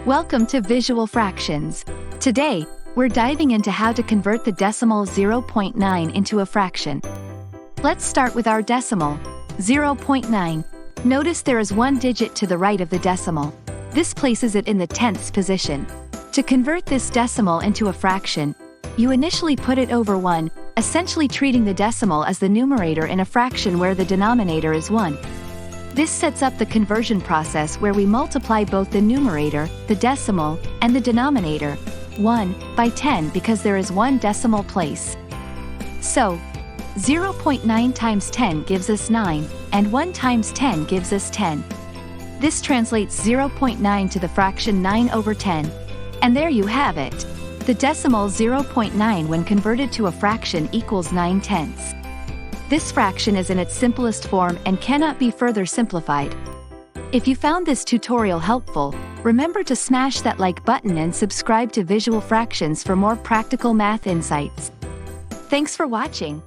Welcome to Visual Fractions. Today, we're diving into how to convert the decimal 0.9 into a fraction. Let's start with our decimal, 0.9. Notice there is one digit to the right of the decimal. This places it in the tenths position. To convert this decimal into a fraction, you initially put it over 1, essentially treating the decimal as the numerator in a fraction where the denominator is 1. This sets up the conversion process where we multiply both the numerator, the decimal, and the denominator, 1, by 10 because there is one decimal place. So, 0.9 times 10 gives us 9, and 1 times 10 gives us 10. This translates 0.9 to the fraction 9 over 10. And there you have it. The decimal 0.9 when converted to a fraction equals 9 tenths. This fraction is in its simplest form and cannot be further simplified. If you found this tutorial helpful, remember to smash that like button and subscribe to Visual Fractions for more practical math insights. Thanks for watching.